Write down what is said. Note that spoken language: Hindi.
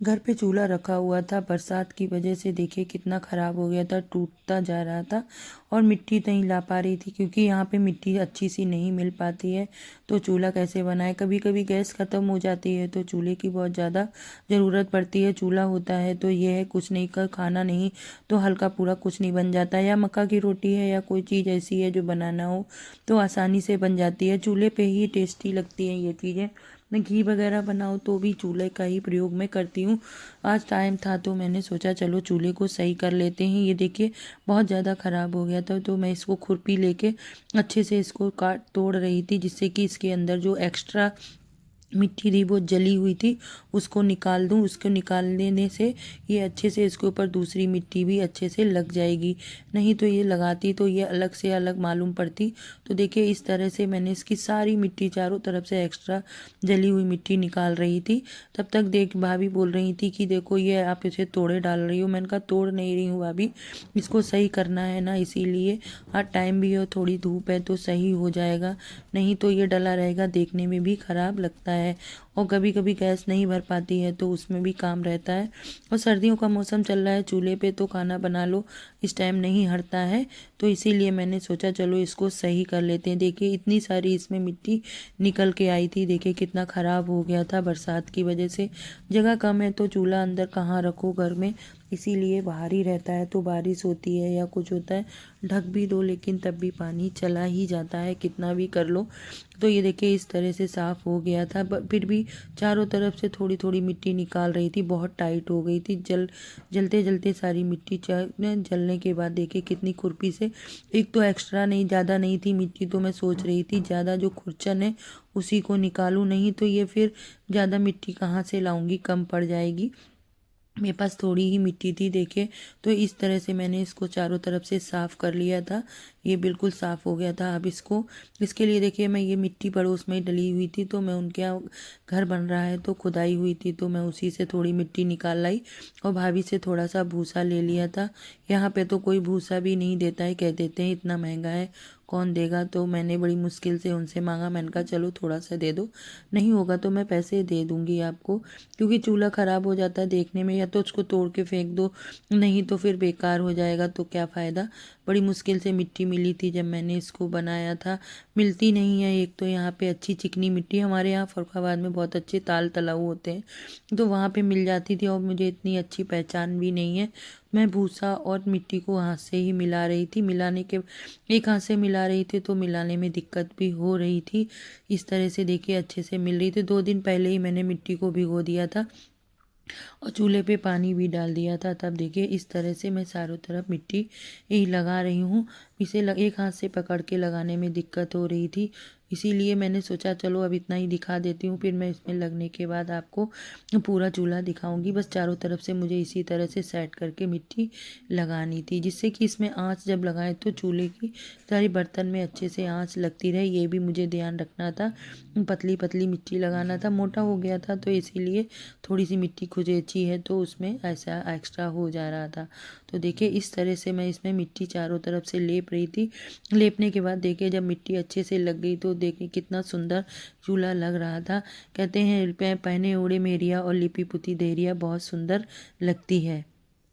घर पे चूल्हा रखा हुआ था, बरसात की वजह से देखिए कितना ख़राब हो गया था, टूटता जा रहा था और मिट्टी नहीं ला पा रही थी क्योंकि यहाँ पे मिट्टी अच्छी सी नहीं मिल पाती है। तो चूल्हा कैसे बनाए, कभी कभी गैस ख़त्म हो जाती है तो चूल्हे की बहुत ज़्यादा ज़रूरत पड़ती है। चूल्हा होता है तो ये है कुछ नहीं कर खाना नहीं तो हल्का पूरा कुछ नहीं बन जाता, या मक्का की रोटी है या कोई चीज़ ऐसी है जो बनाना हो तो आसानी से बन जाती है। चूल्हे पे ही टेस्टी लगती हैं ये चीज़ें। मैं घी वगैरह बनाऊँ तो भी चूल्हे का ही प्रयोग मैं करती हूँ। आज टाइम था तो मैंने सोचा चलो चूल्हे को सही कर लेते हैं। ये देखिए बहुत ज़्यादा ख़राब हो गया था तो मैं इसको खुरपी लेके अच्छे से इसको काट तोड़ रही थी, जिससे कि इसके अंदर जो एक्स्ट्रा मिट्टी थी वो जली हुई थी उसको निकाल दूं। उसको निकालने से ये अच्छे से इसके ऊपर दूसरी मिट्टी भी अच्छे से लग जाएगी, नहीं तो ये लगाती तो ये अलग से अलग मालूम पड़ती। तो देखिए इस तरह से मैंने इसकी सारी मिट्टी चारों तरफ से एक्स्ट्रा जली हुई मिट्टी निकाल रही थी। तब तक देख भाभी बोल रही थी कि देखो ये आप इसे तोड़े डाल रही हो। मैंने कहा तोड़ नहीं रही हूँ भाभी, इसको सही करना है ना, इसीलिए आज टाइम भी है, थोड़ी धूप है तो सही हो जाएगा, नहीं तो ये डला रहेगा देखने में भी ख़राब लगता है। और कभी कभी गैस नहीं भर पाती है तो उसमें भी काम रहता है। और सर्दियों का मौसम चल रहा है, चूल्हे पे तो खाना बना लो इस टाइम नहीं हटता है, तो इसीलिए मैंने सोचा चलो इसको सही कर लेते हैं। देखिए इतनी सारी इसमें मिट्टी निकल के आई थी, देखिए कितना ख़राब हो गया था बरसात की वजह से। जगह कम है तो चूल्हा अंदर कहाँ रखो घर में, इसीलिए बाहर ही रहता है। तो बारिश होती है या कुछ होता है ढक भी दो लेकिन तब भी पानी चला ही जाता है कितना भी कर लो। तो ये देखिए इस तरह से साफ़ हो गया था, फिर भी चारों तरफ से थोड़ी थोड़ी मिट्टी निकाल रही थी, बहुत टाइट हो गई थी। जलते जलते सारी मिट्टी जलने के बाद देखिए कितनी खुरपी से, एक तो एक्स्ट्रा नहीं ज़्यादा नहीं थी मिट्टी, तो मैं सोच रही थी ज़्यादा जो खुरचन है उसी को निकालूं, नहीं तो ये फिर ज़्यादा मिट्टी कहाँ से लाऊंगी, कम पड़ जाएगी। मेरे पास थोड़ी ही मिट्टी थी देखिए। तो इस तरह से मैंने इसको चारों तरफ से साफ़ कर लिया था, ये बिल्कुल साफ़ हो गया था। अब इसको इसके लिए देखिए मैं ये मिट्टी पड़ोस में डली हुई थी तो मैं उनके यहाँ घर बन रहा है तो खुदाई हुई थी तो मैं उसी से थोड़ी मिट्टी निकाल लाई और भाभी से थोड़ा सा भूसा ले लिया था। यहाँ पे तो कोई भूसा भी नहीं देता है, कह देते हैं इतना महंगा है कौन देगा, तो मैंने बड़ी मुश्किल से उनसे मांगा। मैंने कहा चलो थोड़ा सा दे दो, नहीं होगा तो मैं पैसे दे दूंगी आपको, क्योंकि चूल्हा ख़राब हो जाता है देखने में, या तो उसको तोड़ के फेंक दो नहीं तो फिर बेकार हो जाएगा तो क्या फ़ायदा। बड़ी मुश्किल से मिट्टी मिली थी जब मैंने इसको बनाया था, मिलती नहीं है एक तो यहाँ पे अच्छी चिकनी मिट्टी। हमारे यहाँ फरुखाबाद में बहुत अच्छे ताल तलाऊ होते हैं तो वहाँ पे मिल जाती थी, और मुझे इतनी अच्छी पहचान भी नहीं है। मैं भूसा और मिट्टी को हाथ से ही मिला रही थी, मिलाने के एक हाथ से मिला रही थी तो मिलाने में दिक्कत भी हो रही थी। इस तरह से देखिए अच्छे से मिल रही थी। 2 दिन पहले ही मैंने मिट्टी को भिगो दिया था और चूल्हे पे पानी भी डाल दिया था। तब देखिए इस तरह से मैं चारों तरफ मिट्टी ही लगा रही हूँ। इसे एक हाथ से पकड़ के लगाने में दिक्कत हो रही थी, इसीलिए मैंने सोचा चलो अब इतना ही दिखा देती हूँ, फिर मैं इसमें लगने के बाद आपको पूरा चूल्हा दिखाऊंगी। बस चारों तरफ से मुझे इसी तरह से सेट करके मिट्टी लगानी थी, जिससे कि इसमें आँच जब लगाए तो चूल्हे की सारी बर्तन में अच्छे से आँच लगती रहे, ये भी मुझे ध्यान रखना था। पतली पतली मिट्टी लगाना था, मोटा हो गया था तो इसीलिए थोड़ी सी मिट्टी खुजेची है तो उसमें ऐसा एक्स्ट्रा हो जा रहा था। तो देखिए इस तरह से मैं इसमें मिट्टी चारों तरफ से लेप रही थी। लेपने के बाद देखिए जब मिट्टी अच्छे से लग गई तो देखिए कितना सुंदर चूल्हा लग रहा था। कहते हैं पहने ओढ़े मेरिया और लिपि पुती देरिया बहुत सुंदर लगती है।